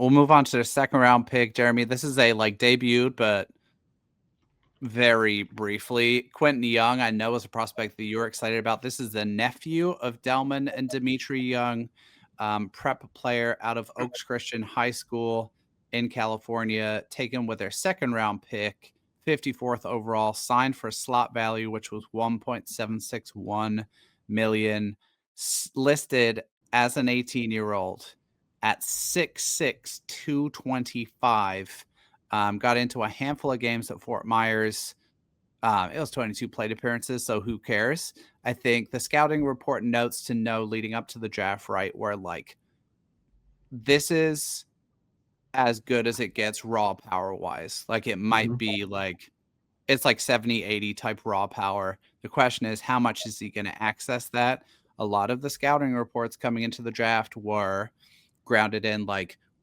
We'll move on to the second round pick, Jeremy. This is a debuted, but very briefly. Quentin Young, I know, is a prospect that you're excited about. This is the nephew of Delman and Dimitri Young, prep player out of Oaks Christian High School in California, taken with their second round pick, 54th overall, signed for slot value, which was $1.761 million, listed as an 18-year-old at 6'6", 225. Got into a handful of games at Fort Myers. It was 22 plate appearances, so who cares? I think the scouting report notes to know leading up to the draft, right, where this is as good as it gets raw power wise. It might be it's 70, 80 type raw power. The question is, how much is he going to access that? A lot of the scouting reports coming into the draft were grounded in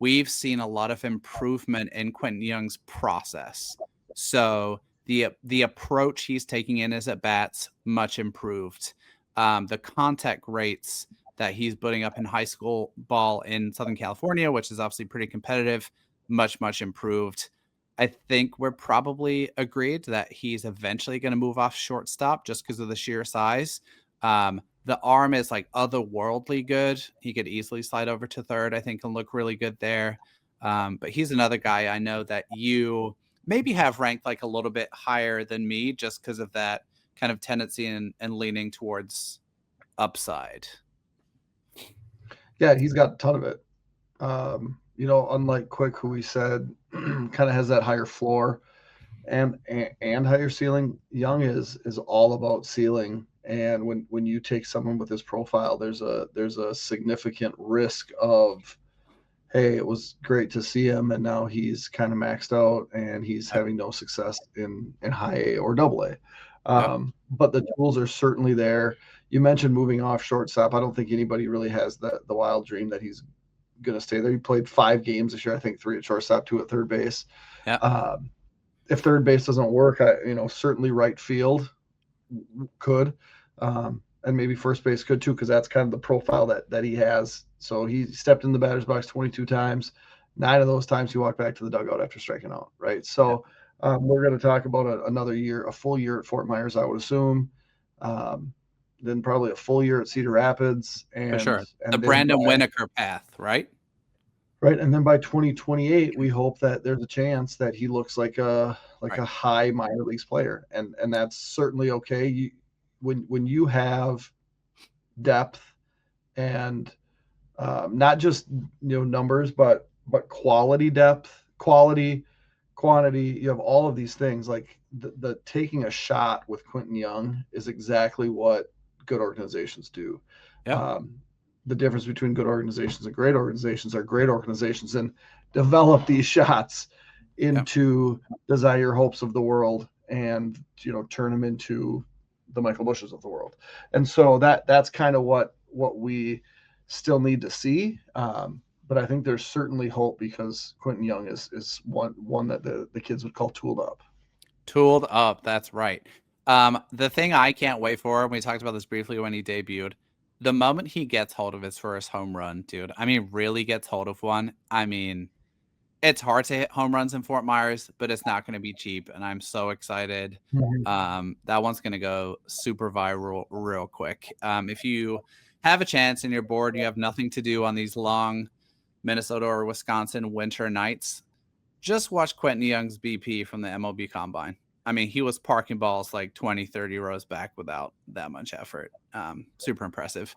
we've seen a lot of improvement in Quentin Young's process. So the approach he's taking in his at-bats, much improved. The contact rates that he's putting up in high school ball in Southern California, which is obviously pretty competitive, much, much improved. I think we're probably agreed that he's eventually going to move off shortstop just because of the sheer size. The arm is otherworldly good. He could easily slide over to third, I think, and look really good there. But he's another guy I know that you maybe have ranked a little bit higher than me just because of that kind of tendency and leaning towards upside. Yeah, he's got a ton of it. Unlike Quick, who we said kind of has that higher floor and higher ceiling, Young is all about ceiling. And when you take someone with his profile, there's a significant risk of, hey, it was great to see him, and now he's kind of maxed out and he's having no success in high A or double A. But the tools are certainly there. You mentioned moving off shortstop. I don't think anybody really has the wild dream that he's going to stay there. He played 5 games this year, I think 3 at shortstop, 2 at third base. Yeah. If third base doesn't work, certainly right field could, and maybe first base could too, because that's kind of the profile that he has. So he stepped in the batter's box 22 times. 9 of those times he walked back to the dugout after striking out, right? So we're going to talk about another year, a full year at Fort Myers, I would assume. Then probably a full year at Cedar Rapids. For sure. The Brandon Winokur path, right? Right. And then by 2028, we hope that there's a chance that he looks like a high minor leagues player. And that's certainly okay. When you have depth and not just numbers, but quality depth, quality, quantity, you have all of these things. The taking a shot with Quentin Young is exactly what good organizations do. Yep. The difference between good organizations and great organizations are great organizations and develop these shots into the Zaire Hopes of the world and turn them into the Michael Bushes of the world. And so that's kind of what we still need to see. But I think there's certainly hope because Quentin Young is one that the kids would call tooled up. Tooled up, that's right. The thing I can't wait for, we talked about this briefly when he debuted, the moment he gets hold of his first home run, dude, really gets hold of one. It's hard to hit home runs in Fort Myers, but it's not going to be cheap, and I'm so excited. Mm-hmm. That one's going to go super viral real quick. If you have a chance and you're bored and you have nothing to do on these long Minnesota or Wisconsin winter nights, just watch Quentin Young's BP from the MLB Combine. He was parking balls 20, 30 rows back without that much effort. Super impressive.